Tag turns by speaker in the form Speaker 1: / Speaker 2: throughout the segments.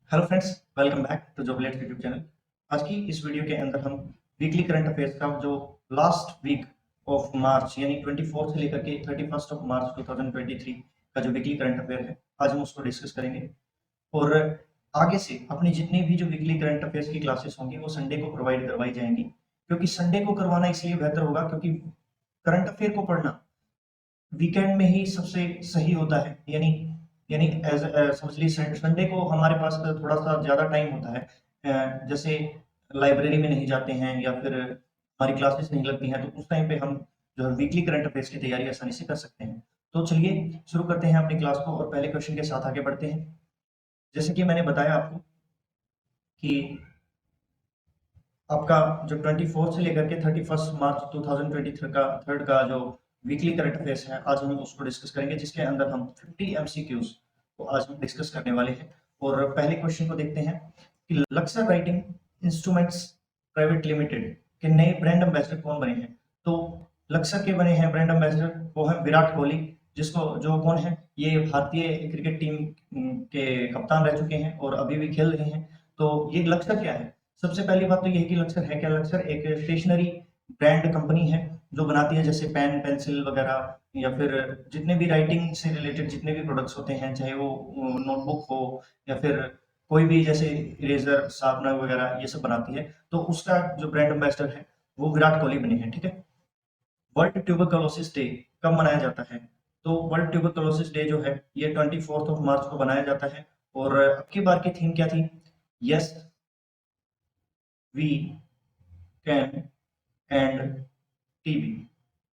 Speaker 1: Hello friends, welcome back to Joblet YouTube channel. आज की इस वीडियो के अंदर हम वीकली करंट अफेयर्स का जो लास्ट वीक ऑफ मार्च यानी 24 से लेकर के 31 ऑफ मार्च 2023 का जो वीकली करंट अफेयर है, आज हम उसको डिस्कस करेंगे। और आगे से अपनी जितनी भी जो वीकली करंट अफेयर्स की क्लासेस होंगी वो संडे को प्रोवाइड करवाई जाएंगी, क्योंकि संडे को करवाना इसलिए बेहतर होगा क्योंकि करंट अफेयर को पढ़ना वीकेंड में ही सबसे सही होता है। यानी यानी एज समझ लीजिए संडे को हमारे पास थोड़ा सा ज़्यादा टाइम होता है। जैसे लाइब्रेरी में नहीं जाते हैं या फिर हमारी क्लासेस नहीं लगती हैं, तो उस टाइम पे हम जो है वीकली करंट अफेयर्स की तैयारी आसानी से कर सकते हैं। तो चलिए शुरू करते हैं अपनी क्लास को और पहले क्वेश्चन के साथ आगे बढ़ते हैं। जैसे कि मैंने बताया आपको कि आपका जो 24 से लेकर के 31 मार्च 2023 का थर्ड का जो वीकली करंट अफेयर्स है, आज हम उसको डिस्कस करेंगे, जिसके अंदर हम 50 एमसीक्यूज को आज हम डिस्कस करने वाले हैं। और पहले क्वेश्चन को देखते हैं कि Laksar writing instruments private limited के नए ब्रांड एम्बेसडर कौन बने हैं। तो लक्सर के बने हैं ब्रांड एम्बेसडर, वो है विराट कोहली, जिसको जो कौन है, ये भारतीय क्रिकेट टीम के कप्तान रह चुके हैं और अभी भी खेल रहे हैं। तो ये लक्सर क्या है, सबसे पहली बात तो ये है कि लक्सर है क्या। लक्सर एक स्टेशनरी ब्रांड कंपनी है जो बनाती है जैसे पेन पेंसिल वगैरह, या फिर जितने भी राइटिंग से रिलेटेड जितने भी प्रोडक्ट्स होते हैं, चाहे वो नोटबुक हो या फिर कोई भी जैसे इरेजर शार्पनर वगैरह, ये सब बनाती है। तो उसका जो ब्रांड एम्बेसडर है वो विराट कोहली बने हैं। ठीक है। वर्ल्ड ट्यूबरकुलोसिस डे कब मनाया जाता है। तो वर्ल्ड ट्यूबरकुलोसिस डे जो है ये 24 ऑफ मार्च को मनाया जाता है। और अब की बार की थीम क्या थी। Yes we can and TV.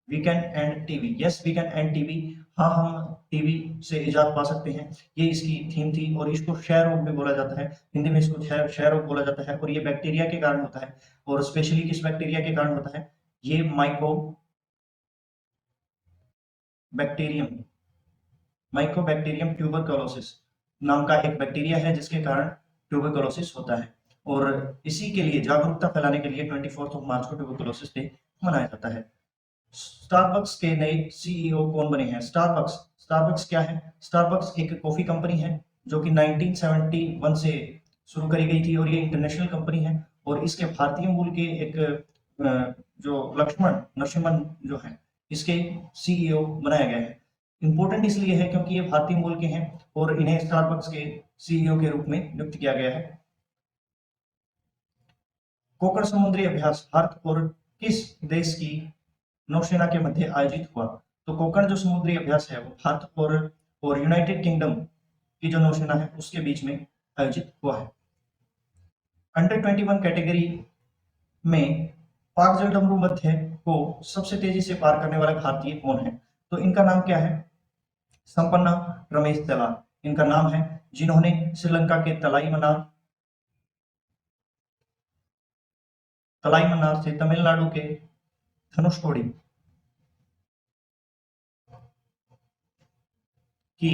Speaker 1: We can and TV, yes we can and TV. हाँ, हम टीवी से इजाद पा सकते हैं, ये इसकी थीम थी। और इसको क्षय रोग भी बोला जाता है, हिंदी में इसको क्षय रोग बोला जाता है। और ये बैक्टीरिया के कारण होता है, और स्पेशली किस बैक्टीरिया के कारण होता है, ये माइको बैक्टीरियम माइकोबैक्टीरियम ट्यूबरकुलोसिस नाम का एक बैक्टीरिया है जिसके कारण ट्यूबरकुलोसिस होता है। और इसी के लिए जागरूकता फैलाने के लिए 24 ऑफ मार्च को ट्यूबरकुलोसिस डे मनाया जाता है। स्टारबक्स के नए सीईओ कौन बने हैं। स्टारबक्स स्टारबक्स क्या है। स्टारबक्स एक कॉफी कंपनी है जो कि 1971 से शुरू करी गई थी, और ये इंटरनेशनल कंपनी है। और इसके भारतीय मूल के एक जो लक्ष्मण नरसिम्हन जो है, इसके सीईओ बनाया गया है। इंपॉर्टेंट इसलिए है क्योंकि ये भारतीय मूल के हैं और इन्हें स्टारबक्स के सीईओ के रूप में नियुक्त किया गया है। कोकण समुद्री अभ्यास भारत और किस देश की नौसेना के मध्य आयोजित हुआ। तो कोकण जो समुद्री अभ्यास है वो भारत और यूनाइटेड किंगडम की जो नौसेना है उसके बीच में आयोजित हुआ है। अंडर 21 कैटेगरी में पाक जलडमरू मध्य को सबसे तेजी से पार करने वाले भारतीय कौन है। तो इनका नाम क्या है। संपन्ना रमेश दलाल इनका नाम है, जिन्होंने श्रीलंका के तलाई मन्नार से तमिलनाडु के धनुषकोडी की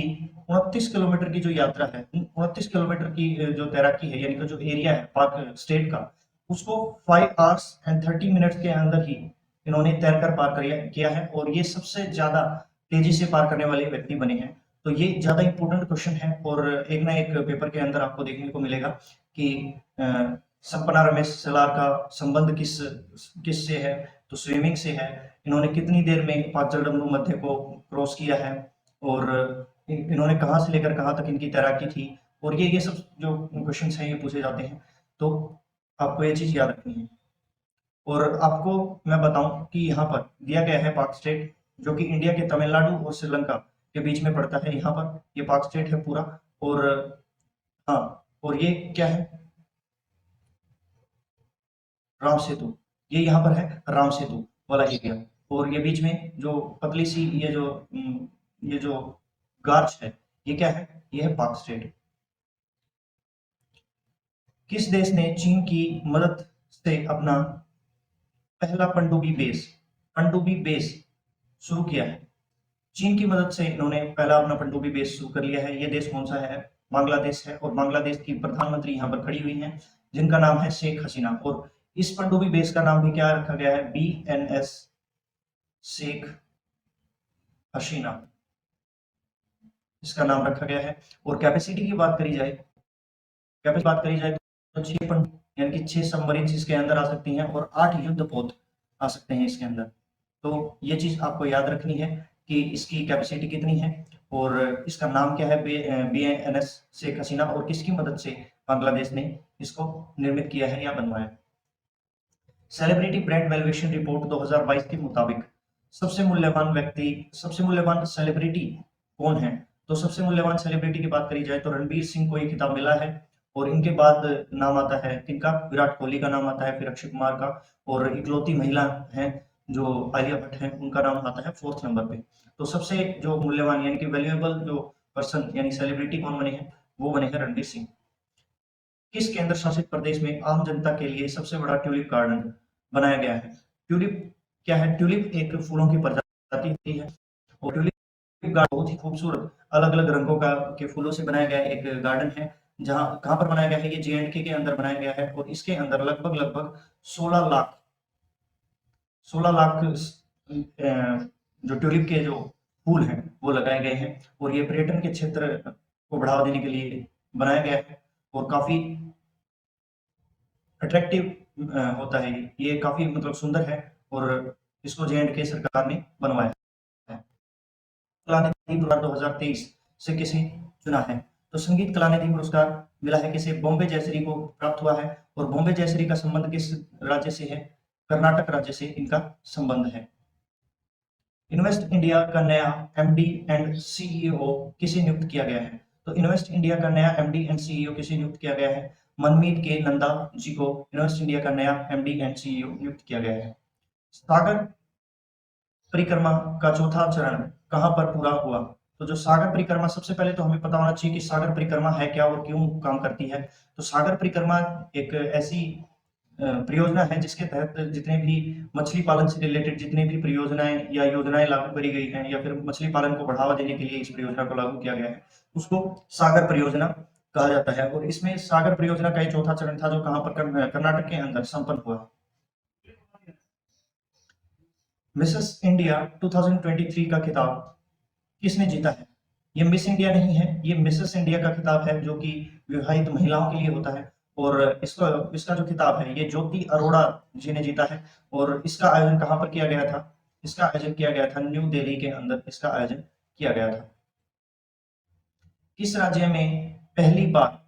Speaker 1: 29 किलोमीटर की जो यात्रा है, 29 किलोमीटर की जो तैराकी है, यानी कि जो एरिया है पाक स्टेट का, उसको 5 आवर्स एंड 30 मिनट्स के अंदर ही इन्होंने तैरकर पार किया है। और ये सबसे ज्यादा तेजी से पार करने वाले व्यक्ति बने हैं। तो ये ज्यादा इंपॉर्टेंट क्वेश्चन है और एक ना एक पेपर के अंदर आपको देखने को मिलेगा कि सपना रमेश सलार का संबंध किस किस से है। तो स्विमिंग से है। इन्होंने कितनी देर में पाक जलडमरू मध्य को क्रॉस किया है, और इन्होंने कहाँ से लेकर कहाँ तक इनकी तैराकी थी। और ये सब जो क्वेश्चंस हैं ये पूछे जाते हैं, तो आपको ये चीज याद रखनी है। और आपको मैं बताऊं कि यहाँ पर दिया गया है पाक स्टेट, जो कि इंडिया के तमिलनाडु और श्रीलंका के बीच में पड़ता है। यहाँ पर ये पाक स्टेट है पूरा। और हाँ, और ये क्या है, राम सेतु, ये यहाँ पर है राम सेतु वाला एरिया। और ये बीच में जो पतली सी ये जो गार्च है, ये क्या है, ये है पाक स्टेट। किस देश ने चीन की मदद से अपना पहला पनडुब्बी बेस शुरू किया है। चीन की मदद से इन्होंने पहला अपना पनडुब्बी बेस शुरू कर लिया है। ये देश कौन सा है, बांग्लादेश है। और बांग्लादेश की प्रधानमंत्री यहाँ पर खड़ी हुई हैं, जिनका नाम है शेख हसीना। और इस पनडुब्बी बेस का नाम भी क्या रखा गया है, BNS शेख हसीना, इसका नाम रखा गया है। और कैपेसिटी की बात करी जाए कैपेसिटी बात करी जाए तो 6 यानी कि 6 सबमरीन इसके अंदर आ सकती हैं और 8 युद्धपोत आ सकते हैं इसके अंदर। तो ये चीज़ आपको याद रखनी है कि इसकी कैपेसिटी कितनी है और इसका नाम क्या है, बीएएनएस शेख हसीना, और किसकी मदद से बांग्लादेश ने इसको निर्मित किया है या बनवाया। सेलिब्रिटी ब्रांड वैल्यूएशन रिपोर्ट 2022 के मुताबिक सबसे मूल्यवान व्यक्ति, सबसे मूल्यवान सेलिब्रिटी कौन है? तो सबसे मूल्यवान सेलिब्रिटी की बात करी जाए तो रणवीर सिंह को ये खिताब मिला है और इनके बाद नाम आता है किनका? विराट कोहली का नाम आता है, फिर अक्षय कुमार का, और इकलौती महिला है जो आलिया भट्ट है, उनका नाम आता है 4th नंबर पे। तो सबसे जो मूल्यवान यानी कि वैल्यूएबल जो पर्सन यानी सेलिब्रिटी कौन बने हैं? वो बने हैं रणवीर सिंह। किस केंद्र शासित प्रदेश में आम जनता के लिए सबसे बड़ा ट्यूलिप गार्डन बनाया गया है? ट्यूलिप क्या है? ट्यूलिप एक फूलों की प्रजाति होती है और ट्यूलिप गार्डन बहुत ही खूबसूरत अलग अलग रंगों का के फूलों से बनाया गया एक गार्डन है। जहां कहां पर बनाया गया है? ये जे&के के अंदर बनाया गया है और इसके अंदर लगभग लगभग 16 लाख जो ट्यूलिप के जो फूल हैं वो लगाए गए हैं और ये पर्यटन के क्षेत्र को बढ़ावा देने के लिए बनाया गया है और काफी अट्रैक्टिव होता है। ये काफी मतलब सुंदर है और इसको जे&के सरकार ने बनवाया है। कलानिधि पुरस्कार 2023 से किसे चुना है? तो संगीत कलानिधि पुरस्कार मिला है किसे? बॉम्बे जयश्री को प्राप्त हुआ है और बॉम्बे जयश्री का संबंध किस राज्य से है? कर्नाटक राज्य से इनका संबंध है। इन्वेस्ट इंडिया का नया एमडी एंड सीईओ किसे नियुक्त किया गया है? तो इन्वेस्ट इंडिया का नया एमडी एंड सीईओ किसे नियुक्त किया गया है? मनमीत के नंदा जी को इन्वेस्ट इंडिया का नया एमडी एंड सीईओ नियुक्त किया गया है। सागर परिक्रमा का चौथा चरण कहां पर पूरा हुआ? तो जो सागर परिक्रमा, सबसे पहले तो हमें पता होना चाहिए कि सागर परिक्रमा है क्या और क्यों काम करती है। तो सागर परिक्रमा एक ऐसी परियोजना है जिसके तहत जितने भी मछली पालन से रिलेटेड जितने भी परियोजनाएं या योजनाएं लागू करी गई हैं या फिर मछली पालन को बढ़ावा देने के लिए इस परियोजना को लागू किया गया है, उसको सागर परियोजना कहा जाता है। और इसमें सागर परियोजना का ये चौथा चरण था जो कहां पर कर्नाटक के अंदर संपन्न हुआ। मिसेस इंडिया 2023 का खिताब किसने जीता है? ये मिस इंडिया नहीं है, ये मिसेस इंडिया का खिताब है जो कि विवाहित महिलाओं के लिए होता है और इसका इसका जो खिताब है ये ज्योति अरोड़ा जी ने जीता है और इसका आयोजन कहां पर किया गया था? इसका आयोजन किया गया था न्यू दिल्ली के अंदर, इसका आयोजन किया गया था। किस राज्य में पहली बार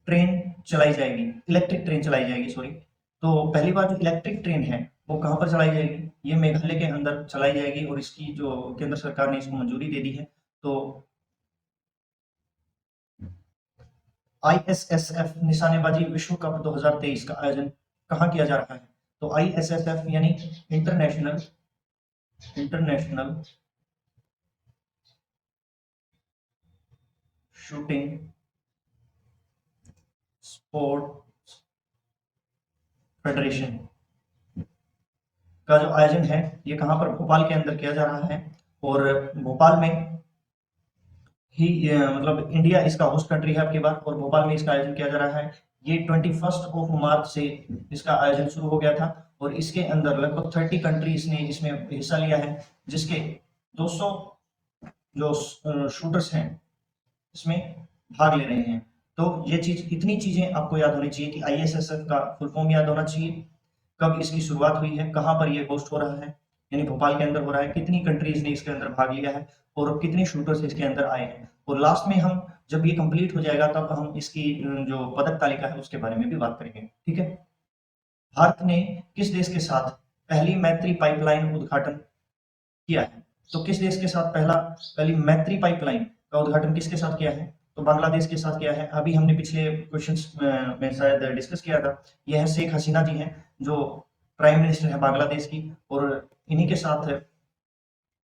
Speaker 1: ट्रेन चलाई जाएगी, इलेक्ट्रिक ट्रेन चलाई जाएगी, सॉरी। तो पहली बार जो इलेक्ट्रिक ट्रेन है वो कहां पर चलाई जाएगी? ये मेघालय के अंदर चलाई जाएगी और इसकी जो केंद्र सरकार ने इसको मंजूरी दे दी है। तो आईएसएसएफ निशानेबाजी विश्व कप 2023 का आयोजन कहां किया जा रहा है? तो आईएसएसएफ यानी इंटरनेशनल शूटिंग स्पोर्ट फेडरेशन का जो आयोजन है ये कहां पर? भोपाल के अंदर किया जा रहा है और भोपाल में ही मतलब इंडिया इसका होस्ट कंट्री है आपकी बात, और भोपाल में इसका आयोजन किया जा रहा है। ये 21 मार्च से इसका आयोजन शुरू हो गया था और इसके अंदर लगभग 30 कंट्रीज ने इसमें हिस्सा लिया है जिसके 200 जो शूटर्स हैं इसमें भाग ले रहे हैं। तो ये चीज, इतनी चीजें आपको याद होनी चाहिए कि आईएसएसएफ का फुल फॉर्म याद होना चाहिए, कब इसकी शुरुआत हुई है, कहां पर ये होस्ट हो रहा है यानी भोपाल के अंदर हो रहा है, कितनी कंट्रीज ने इसके अंदर भाग लिया है और कितने शूटर्स इसके अंदर आए हैं। और लास्ट में हम जब ये कंप्लीट हो जाएगा तब हम इसकी जो पदक तालिका है उसके बारे में भी बात करेंगे, ठीक है। भारत ने किस देश के साथ पहली मैत्री पाइपलाइन उद्घाटन किया है? तो किस देश के साथ पहली मैत्री पाइपलाइन का उद्घाटन किसके साथ किया है? तो बांग्लादेश के साथ किया है। अभी हमने पिछले क्वेश्चंस में शायद डिस्कस किया था, यह शेख हसीना जी हैं जो प्राइम मिनिस्टर है बांग्लादेश की, और इन्हीं के साथ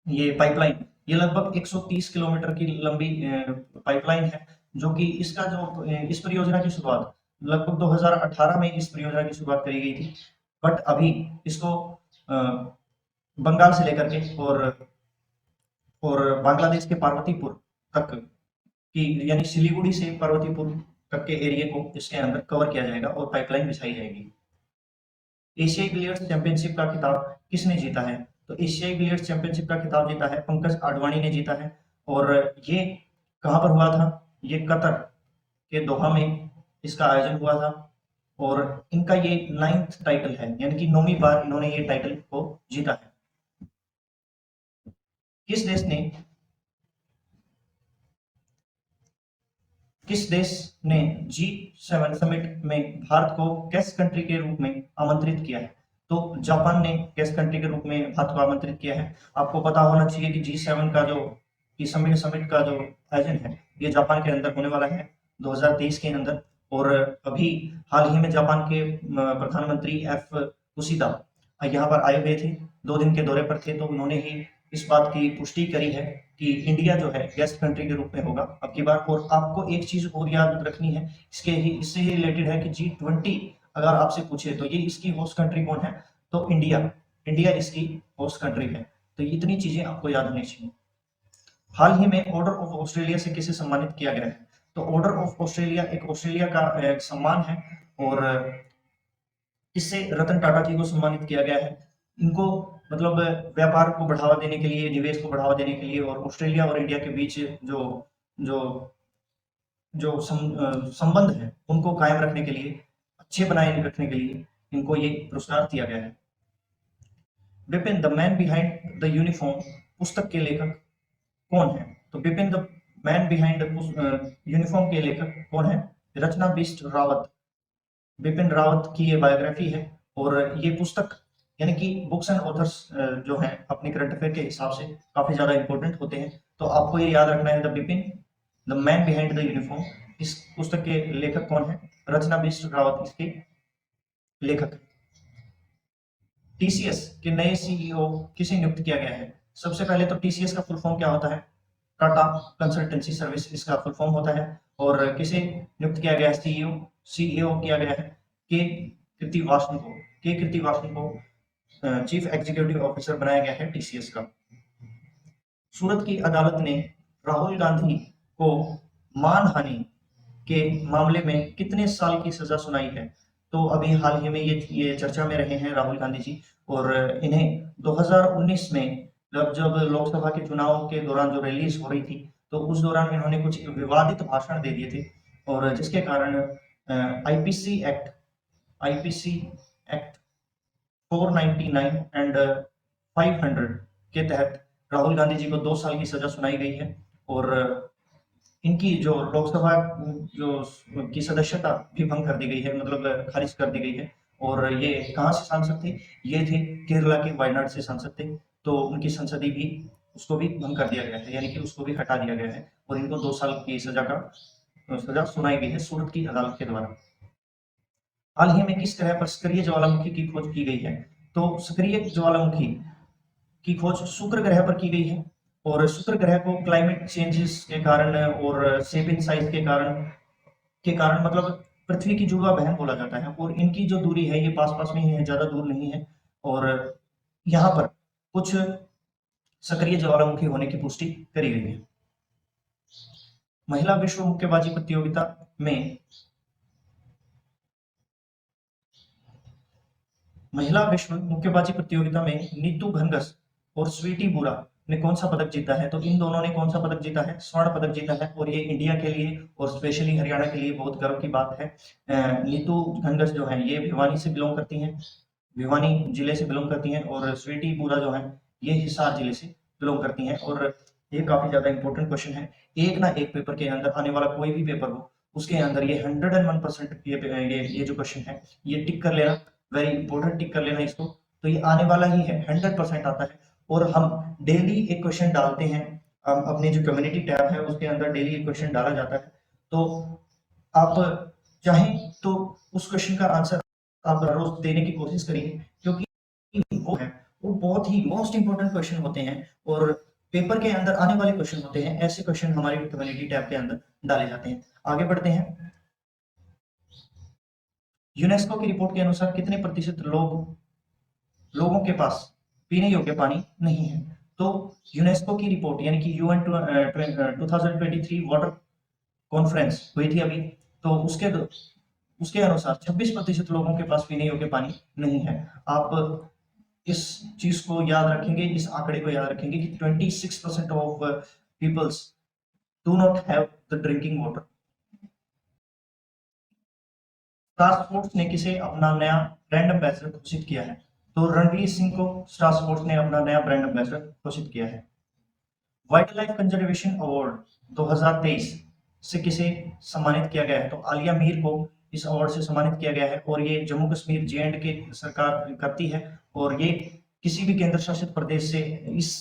Speaker 1: ये पाइपलाइन, ये लगभग 130 किलोमीटर की लंबी पाइपलाइन है जो कि इसका जो इस परियोजना की शुरुआत लगभग 2018 में इस परियोजना की शुरुआत करी गई थी, बट अभी इसको बंगाल से लेकर के और बांग्लादेश के पार्वतीपुर तक की यानी सिलीगुड़ी से पार्वतीपुर तक के एरिया को इसके अंदर कवर किया जाएगा और पाइपलाइन बिछाई जाएगी। एशियाई बिलियर्ड्स चैंपियनशिप का खिताब किसने जीता है? तो एशियाई बिलियर्ड्स चैंपियनशिप का खिताब जीता है पंकज आडवाणी ने जीता है और ये कहां पर हुआ था? ये कतर के दोहा में इसका आयोजन हुआ था और इनका ये 9th टाइटल है, यानी कि 9वीं बार इन्होंने ये टाइटल को जीता है। किस देश ने G7 समिट में भारत को गेस्ट कंट्री के रूप में आमंत्रित किया है? तो जापान ने गेस्ट कंट्री के रूप में भारत को आमंत्रित किया है। आपको पता होना चाहिए कि G7 का जो समिट का जो आयोजन है ये जापान के अंदर होने वाला है 2023 के अंदर। और अभी हाल ही में जापान के प्रधानमंत्री एफ कुशिदा यहाँ पर आए हुए थे, 2 दिन के दौरे पर थे, तो उन्होंने ही इस बात की पुष्टि करी है कि इंडिया जो है गेस्ट कंट्री के रूप में होगा अब की बार। और आपको एक चीज और याद रखनी है, इससे ही रिलेटेड है कि G20 अगर आपसे पूछे तो ये इसकी होस्ट कंट्री कौन है, तो इंडिया इसकी होस्ट कंट्री है। तो इतनी चीजें आपको याद होनी चाहिए। हाल ही में ऑर्डर ऑफ ऑस्ट्रेलिया से किसे सम्मानित किया गया है? तो ऑर्डर ऑफ ऑस्ट्रेलिया एक ऑस्ट्रेलिया का एक सम्मान है और इससे रतन टाटा जी को सम्मानित किया गया है। इनको मतलब व्यापार को बढ़ावा देने के लिए, निवेश को बढ़ावा देने के लिए और ऑस्ट्रेलिया और इंडिया के बीच जो जो जो संबंध है उनको कायम रखने के लिए, अच्छे बनाए रखने के लिए इनको ये पुरस्कार दिया गया है। Bipin the man behind the uniform पुस्तक के लेखक कौन है? तो Bipin the man behind uniform के लेखक कौन है? रचना बिष्ट रावत। बिपिन रावत की ये बायोग्राफी है और ये पुस्तक यानी कि बुक्स एंड ऑथर्स जो हैं अपने करंट अफेयर के हिसाब से काफी ज्यादा इंपॉर्टेंट होते हैं। तो आपको ये याद रखना है, the Bipin the man behind the uniform. इस पुस्तक के लेखक कौन है? रचना बिष्ट रावत इसके लेखक। टीसीएस के नए सीईओ किसे नियुक्त किया गया है? सबसे पहले तो टीसीएस का फुल फॉर्म क्या होता है? टाटा कंसल्टेंसी सर्विस इसका फुल फॉर्म होता है। और किसे नियुक्त किया गया है सीईओ? सीईओ किया गया है के कृतिवासन को। के कृतिवासन को चीफ एग्जीक्यूटिव ऑफिसर बनाया गया है टीसीएस का। सूरत की अदालत ने राहुल गांधी को मानहानि के मामले में कितने साल की सजा सुनाई है? तो अभी हाल ही में ये चर्चा में रहे हैं राहुल गांधी जी और इन्हें 2019 में जब लोकसभा के चुनाव के दौरान जो रिलीज हो रही थी तो उस दौरान इन्होंने कुछ विवादित भाषण दे दिए थे और जिसके कारण आईपीसी एक्ट 499 एंड 500 के तहत राहुल गांधी जी को 2 साल की सजा सुनाई गई है और इनकी जो लोकसभा जो की सदस्यता भी भंग कर दी गई है, मतलब खारिज कर दी गई है। और ये कहाँ से सांसद थे? ये थे केरला के वायनाड से सांसद थे। तो उनकी संसदीय भी उसको भी भंग कर दिया गया है, यानी कि उसको भी हटा दिया गया है और इनको 2 साल की सजा सुनाई गई है सूरत की अदालत के द्वारा। हाल ही में किस ग्रह पर सक्रिय ज्वालामुखी की खोज की गई है? तो सक्रिय ज्वालामुखी की खोज शुक्र ग्रह पर की गई है और शुक्र ग्रह को क्लाइमेट चेंजेस के कारण और शेप इन साइज के कारण मतलब पृथ्वी की जुड़वा बहन बोला जाता है और इनकी जो दूरी है ये पास पास में ही है, ज्यादा दूर नहीं है। और यहाँ पर कुछ सक्रिय ज्वालामुखी होने की पुष्टि करी गई है। महिला विश्व मुक्केबाजी प्रतियोगिता में नीतू घनघस और स्वीटी बुरा ने कौन सा पदक जीता है? तो इन दोनों ने कौन सा पदक जीता है? स्वर्ण पदक जीता है और ये इंडिया के लिए और स्पेशली हरियाणा के लिए बहुत गर्व की बात है। नीतू घनघस जो है ये भिवानी से बिलोंग करती हैं, भिवानी जिले से बिलोंग करती हैं और स्वीटी बुरा जो है ये हिसार जिले से बिलोंग करती हैं। और ये काफी ज्यादा इंपॉर्टेंट क्वेश्चन है, एक ना एक पेपर के अंदर आने वाला कोई भी पेपर हो उसके अंदर ये 101% ये जो क्वेश्चन है ये टिक कर लेना, वेरी इंपॉर्टेंट, टिक कर लेना इसको। तो ये आने वाला ही है, 100% आता है और हम डेली एक क्वेश्चन डालते हैं। अपनी जो कम्युनिटी टैब है उसके अंदर डेली एक क्वेश्चन डाला जाता है। तो आप चाहें तो उस क्वेश्चन का आंसर आप रोज देने की कोशिश करिए, क्योंकि वो बहुत ही मोस्ट इंपोर्टेंट क्वेश्चन होते हैं और पेपर के अंदर आने वाले क्वेश्चन होते हैं। ऐसे क्वेश्चन हमारी कम्युनिटी टैब के अंदर डाले जाते हैं। आगे बढ़ते हैं। यूनेस्को की रिपोर्ट के अनुसार कितने प्रतिशत लोगों के पास पीने योग्य पानी नहीं है? तो यूनेस्को की रिपोर्ट यानी कि यूएन 2023 वाटर कॉन्फ्रेंस हुई थी अभी, तो उसके अनुसार 26% लोगों के पास पीने योग्य पानी नहीं है। आप इस चीज को याद रखेंगे, इस आंकड़े को याद रखेंगे कि 26% of peoples do not have the drinking water. Star Sports ने किसे अपना नया ब्रांड एम्बेसडर घोषित किया है? तो रणवीर सिंह को स्टार स्पोर्ट्स ने अपना नया ब्रांड एम्बेसडर घोषित किया है। वाइल्ड लाइफ कंजर्वेशन अवार्ड 2023 से किसे सम्मानित किया गया है? तो आलिया मीर को इस अवार्ड से सम्मानित किया गया है और ये जम्मू कश्मीर जे.एंड.के सरकार करती है और ये किसी भी केंद्र शासित प्रदेश से इस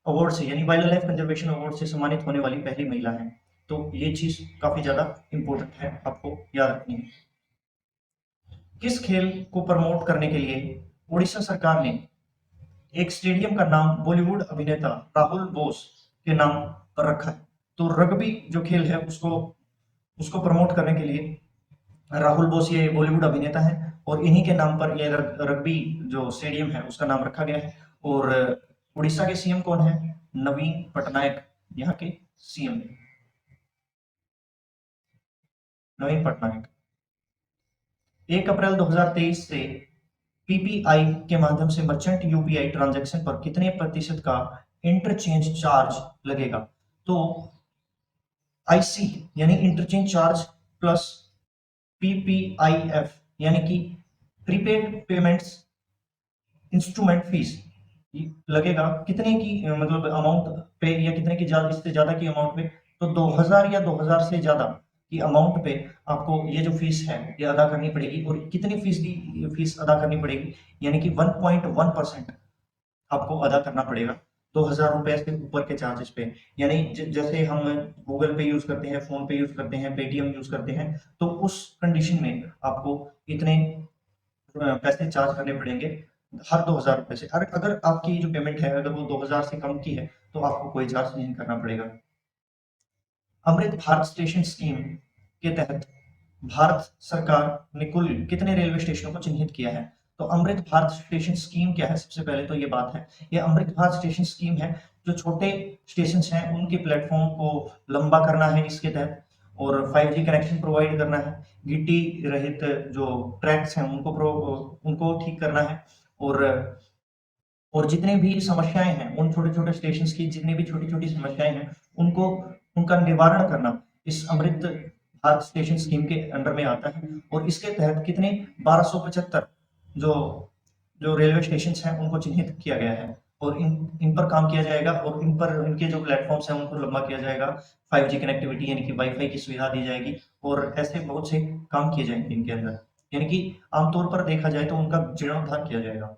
Speaker 1: अवार्ड से यानी वाइल्ड लाइफ कंजर्वेशन अवार्ड से सम्मानित होने वाली पहली महिला है। तो ये चीज काफी ज्यादा इंपॉर्टेंट है, आपको याद रखनी है। किस खेल को प्रमोट करने के लिए उड़ीसा सरकार ने एक स्टेडियम का नाम बॉलीवुड अभिनेता राहुल बोस के नाम पर रखा है? तो रग्बी जो खेल है उसको उसको प्रमोट करने के लिए राहुल बोस ये बॉलीवुड अभिनेता है और इन्हीं के नाम पर ये रग्बी जो स्टेडियम है उसका नाम रखा गया है। और उड़ीसा के सीएम कौन है? नवीन पटनायक यहाँ के सीएम नवीन पटनायक। 1 अप्रैल 2023 से पीपीआई के माध्यम से मर्चेंट यूपीआई ट्रांजैक्शन पर कितने प्रतिशत का इंटरचेंज चार्ज लगेगा? तो आईसी यानी इंटरचेंज चार्ज प्लस पीपीआईएफ यानी कि प्रीपेड पेमेंट्स इंस्ट्रूमेंट फीस लगेगा कितने की मतलब अमाउंट पे या कितने की ज्यादा इससे ज्यादा की अमाउंट पे? तो 2000 या 2000 से ज्यादा की अमाउंट पे आपको ये जो फीस है ये अदा करनी पड़ेगी। और कितनी फीस की फीस अदा करनी पड़ेगी? यानी कि 1.1% आपको अदा करना पड़ेगा 2000 रुपए से ऊपर के चार्जेस पे। यानी जैसे हम गूगल पे यूज करते हैं, फोन पे यूज करते हैं, पेटीएम यूज करते हैं, तो उस कंडीशन में आपको इतने पैसे चार्ज करने पड़ेंगे हर 2000 रुपए से। अगर आपकी जो पेमेंट है अगर वो 2000 से कम की है तो आपको कोई चार्ज नहीं करना पड़ेगा। अमृत भारत स्टेशन स्कीम के तहत भारत सरकार ने कुल कितने रेलवे स्टेशनों को चिन्हित किया है? तो अमृत भारत स्टेशन स्कीम क्या है? सबसे पहले तो ये बात है, ये अमृत भारत स्टेशन स्कीम है जो छोटे स्टेशन हैं उनके प्लेटफॉर्म को लंबा करना है इसके तहत, और 5G कनेक्शन प्रोवाइड करना है, गिट्टी रहित जो ट्रैक्स हैं उनको ठीक करना है, और जितने भी समस्याएं हैं उन छोटे छोटे स्टेशन की जितनी भी छोटी छोटी समस्याएं हैं उनको उनका निवारण करना इस अमृत भारत स्टेशन स्कीम के अंडर में आता है। और इसके तहत कितने 1275 जो जो रेलवे स्टेशन हैं उनको चिन्हित किया गया है और इन पर काम किया जाएगा और इन पर इनके जो प्लेटफॉर्म्स हैं उनको लंबा किया जाएगा, 5G कनेक्टिविटी यानी कि वाईफाई की सुविधा दी जाएगी और ऐसे बहुत से काम किए जाएंगे इनके अंदर। यानी कि आमतौर पर देखा जाए तो उनका जीर्णोद्धार किया जाएगा।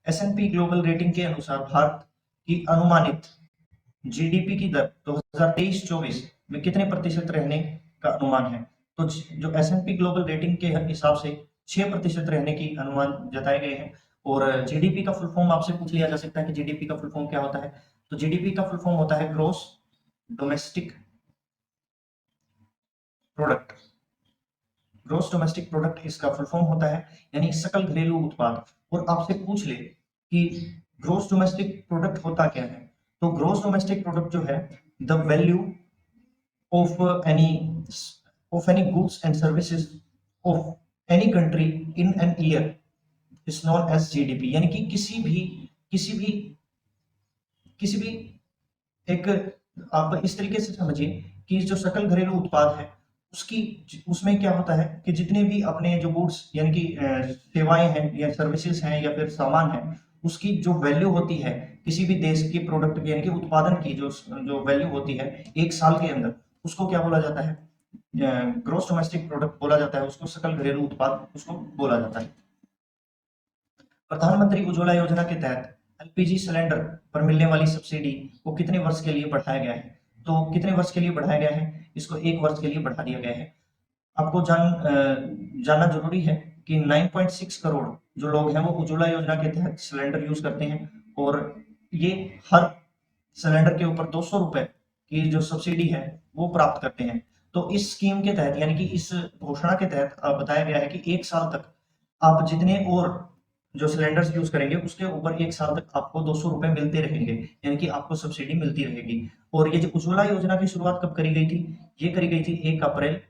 Speaker 1: S&P ग्लोबल रेटिंग के अनुसार भारत की अनुमानित जीडीपी की दर 2023-24 में कितने प्रतिशत रहने का अनुमान है? तो जो S&P ग्लोबल रेटिंग के हिसाब से 6% रहने की अनुमान जताए गए हैं। और जीडीपी का फुल फॉर्म आपसे पूछ लिया जा सकता है कि जीडीपी का फुल फॉर्म क्या होता है? तो जीडीपी का फुल फॉर्म होता है gross domestic product. Gross domestic product इसका फुल फॉर्म होता है, यानी सकल घरेलू उत्पाद। और आपसे पूछ ले कि ग्रोस डोमेस्टिक प्रोडक्ट होता क्या है? तो ग्रोस डोमेस्टिक प्रोडक्ट जो है the value of any goods and services of any country in an year is known as GDP. यानी कि किसी भी एक, आप इस तरीके से समझिए कि जो सकल घरेलू उत्पाद है उसकी उसमें क्या होता है कि जितने भी अपने जो गुड्स यानी कि सेवाएं हैं या सर्विसेज हैं या फिर सामान है उसकी जो वैल्यू होती है किसी भी देश के प्रोडक्ट की यानी कि उत्पादन की जो वैल्यू होती है एक साल के अंदर, उसको क्या बोला जाता है? ग्रोस डोमेस्टिक प्रोडक्ट बोला जाता है, उसको सकल घरेलू उत्पाद उसको बोला जाता है। प्रधानमंत्री उज्ज्वला योजना के तहत एलपीजी सिलेंडर पर मिलने वाली सब्सिडी को कितने वर्ष के लिए बढ़ाया गया है? तो कितने वर्ष के लिए बढ़ाया गया है? इसको 1 वर्ष के लिए बढ़ा दिया गया है। आपको जानना जरूरी है कि 9.6 करोड़ जो लोग हैं वो उज्ज्वला योजना के तहत सिलेंडर यूज करते हैं और ये हर सिलेंडर के ऊपर 200 रुपए की जो सब्सिडी है वो प्राप्त करते हैं। तो इस स्कीम के तहत यानी कि इस घोषणा के तहत बताया गया है कि 1 साल तक आप जितने और जो सिलेंडर्स यूज करेंगे उसके ऊपर 1 साल तक आपको 200 रुपए मिलते रहेंगे, यानी कि आपको सब्सिडी मिलती रहेगी। और ये जो उज्ज्वला योजना की शुरुआत कब करी गई थी? ये करी गई थी 1 अप्रैल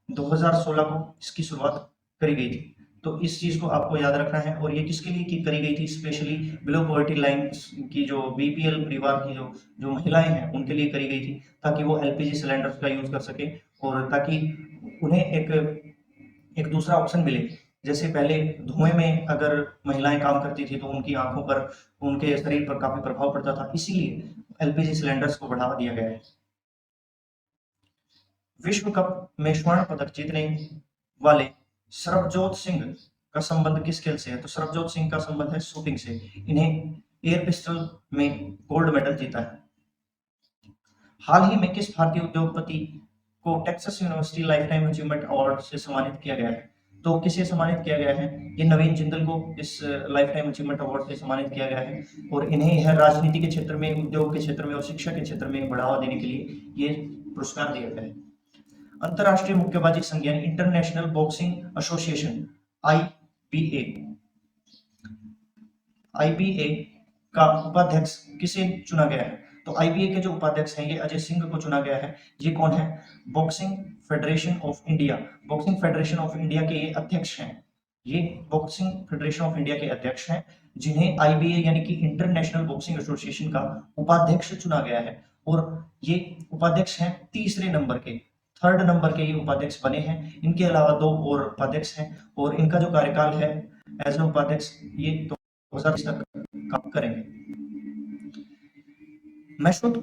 Speaker 1: 2016 को इसकी शुरुआत करी गई थी। तो इस चीज को आपको याद रखना है। और ये किसके लिए की करी गई थी? स्पेशली बिलो पॉवर्टी लाइन की जो बीपीएल परिवार की जो महिलाएं हैं उनके लिए करी गई थी, ताकि वो एलपीजी सिलेंडर्स का यूज कर सके और ताकि उन्हें एक एक दूसरा ऑप्शन मिले। जैसे पहले धुएं में अगर महिलाएं काम करती थी तो उनकी आंखों पर, उनके शरीर पर काफी प्रभाव पड़ता था, इसीलिए एलपीजी सिलेंडर्स को बढ़ावा दिया गया है। विश्व कप में स्वर्ण पदक जीतने वाले सरबजोत सिंह का संबंध किस खेल से है? तो सरबजोत सिंह का संबंध है शूटिंग से। इन्हें एयर पिस्टल में गोल्ड मेडल जीता है। हाल ही में किस भारतीय उद्योगपति को Texas university life time achievement award से सम्मानित किया गया है? तो किसे सम्मानित किया गया है? ये नवीन जिंदल को इस लाइफ टाइम अचीवमेंट अवार्ड से सम्मानित किया गया है और इन्हें यह राजनीति के क्षेत्र में, उद्योग के क्षेत्र में और शिक्षा के क्षेत्र में बढ़ावा देने के लिए ये पुरस्कार दिया गया है। अंतरराष्ट्रीय मुक्केबाजी संघ यानी इंटरनेशनल बॉक्सिंग एसोसिएशन आईबीए का उपाध्यक्ष किसे चुना गया है? तो आईबीए के जो उपाध्यक्ष हैं ये अजय सिंह को चुना गया है। ये कौन है? Boxing federation of India, boxing federation of India के ये अध्यक्ष हैं। ये बॉक्सिंग फेडरेशन ऑफ इंडिया के अध्यक्ष हैं जिन्हें आईबीए यानी कि इंटरनेशनल बॉक्सिंग एसोसिएशन का उपाध्यक्ष चुना गया है और ये उपाध्यक्ष हैं तीसरे नंबर के, थर्ड नंबर के ये उपाध्यक्ष बने हैं। इनके अलावा 2 और उपाध्यक्ष हैं और इनका जो कार्यकाल है एज ए उपाध्यक्ष ये 2020 तक काम करेंगे। मैसूत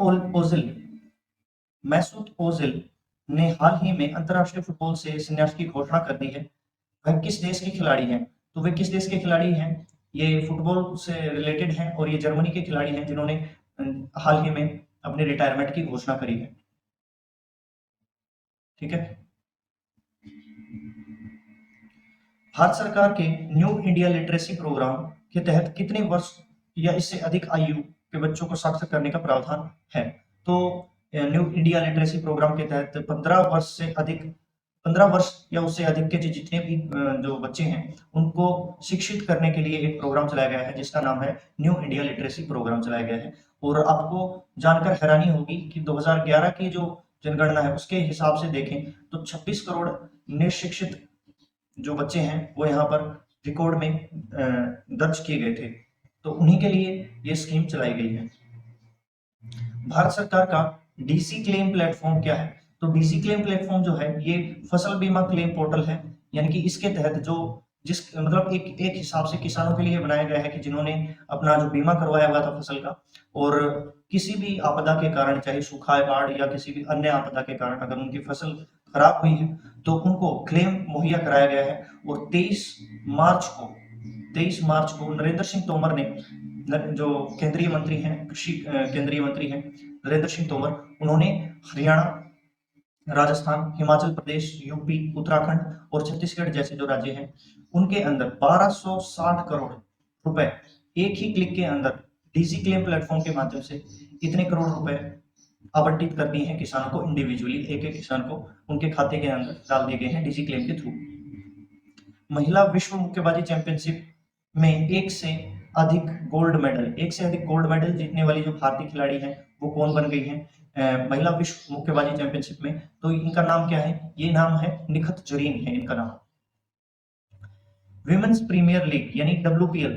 Speaker 1: ओजिल ने हाल ही में अंतरराष्ट्रीय फुटबॉल से संन्यास की घोषणा कर दी है। वह किस देश के खिलाड़ी हैं? तो वे किस देश के खिलाड़ी हैं? ये फुटबॉल से रिलेटेड हैं और ये जर्मनी के खिलाड़ी हैं जिन्होंने हाल ही में अपने रिटायरमेंट की घोषणा करी है। ठीक है। भारत सरकार के न्यू इंडिया लिटरेसी प्रोग्राम के तहत कितने वर्ष या इससे अधिक आयु के बच्चों को साक्षर करने का प्रावधान है? तो न्यू इंडिया लिटरेसी प्रोग्राम के तहत 15 वर्ष या उससे अधिक के जितने भी जो बच्चे हैं उनको शिक्षित करने के लिए एक प्रोग्राम चलाया गया है जिसका नाम है न्यू इंडिया लिटरेसी प्रोग्राम चलाया गया है। और आपको जानकर हैरानी होगी कि 2011 की जो जनगणना है उसके हिसाब से देखें तो 26 करोड़ निशिक्षित जो बच्चे हैं वो यहाँ पर रिकॉर्ड में दर्ज किए गए थे, तो उन्हीं के लिए ये स्कीम चलाई गई है। भारत सरकार का डीसी क्लेम प्लेटफॉर्म क्या है? तो डीसी क्लेम प्लेटफॉर्म जो है ये फसल बीमा क्लेम पोर्टल है, यानी कि इसके तहत जो जिस मतलब एक हिसाब से किसानों के लिए बनाया गया है कि जिन्होंने अपना जो बीमा करवाया हुआ था फसल का और किसी भी आपदा के कारण, चाहे सूखा, बाढ़ या किसी भी अन्य आपदा के कारण अगर उनकी फसल खराब हुई है तो उनको क्लेम मुहैया कराया गया है। और 23 मार्च को नरेंद्र सिंह तोमर ने, जो केंद्रीय मंत्री हैं, कृषि केंद्रीय मंत्री हैं नरेंद्र सिंह तोमर, उन्होंने हरियाणा, राजस्थान, हिमाचल प्रदेश, यूपी, उत्तराखंड और छत्तीसगढ़ जैसे जो राज्य हैं उनके अंदर 1260 करोड़ रुपए एक ही क्लिक के अंदर डीसी क्लेम प्लेटफॉर्म के माध्यम से इतने करोड़ रुपए आवंटित कर दिए हैं किसानों को, इंडिविजुअली एक एक किसान को उनके खाते के अंदर डाल दिए गए हैं डीसी क्लेम के थ्रू। महिला विश्व मुक्केबाजी चैंपियनशिप में एक से अधिक गोल्ड मेडल जीतने वाली जो भारतीय खिलाड़ी हैं वो कौन बन गई हैं महिला विश्व मुक्केबाजी चैंपियनशिप में? तो इनका नाम क्या है? ये नाम है निखत जरीन है इनका नाम। विमेंस प्रीमियर लीग यानी WPL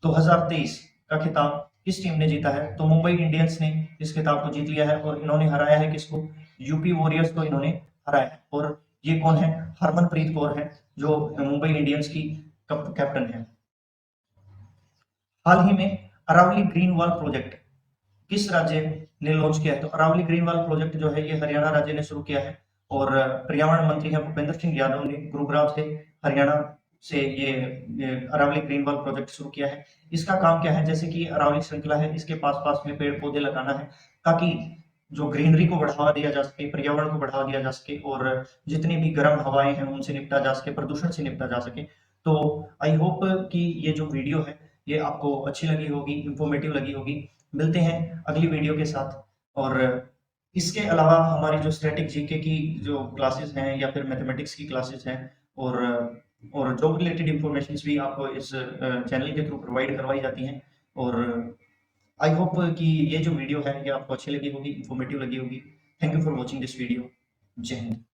Speaker 1: 2023 का खिताब किस टीम ने जीता है? तो मुंबई इंडियंस ने इस खिताब को जीत लिया है और इन्होंने हराया है किसको? यूपी वॉरियर्स को इन्होंने हराया है। और ये कौन है? हरमनप्रीत कौर है जो मुंबई इंडियंस की कैप्टन है। हाल ही में अरावली ग्रीन वॉल प्रोजेक्ट किस राज्य ने लॉन्च किया है? तो अरावली ग्रीन वॉल प्रोजेक्ट जो है ये हरियाणा राज्य ने शुरू किया है और पर्यावरण मंत्री हैं भूपेंद्र सिंह यादव ने गुरुग्राम से, हरियाणा से ये अरावली ग्रीन वॉल प्रोजेक्ट शुरू किया है। इसका काम क्या है? जैसे कि अरावली श्रृंखला है, इसके पास में पेड़ पौधे लगाना है ताकि जो ग्रीनरी को बढ़ावा दिया जा सके, पर्यावरण को बढ़ावा दिया जा सके और जितनी भी गर्म हवाएं हैं उनसे निपटा जा सके, प्रदूषण से निपटा जा सके। तो आई होप कि ये जो वीडियो है ये आपको अच्छी लगी होगी, इंफॉर्मेटिव लगी होगी। मिलते हैं अगली वीडियो के साथ। और इसके अलावा हमारी जो स्टैटिक जीके की जो क्लासेस हैं या फिर मैथमेटिक्स की क्लासेस हैं और जॉब रिलेटेड इंफॉर्मेशन भी आपको इस चैनल के थ्रू प्रोवाइड करवाई जाती हैं। और आई होप कि ये जो वीडियो है ये आपको अच्छी लगी होगी, इंफॉर्मेटिव लगी होगी। Thank you for watching this video. जय हिंद।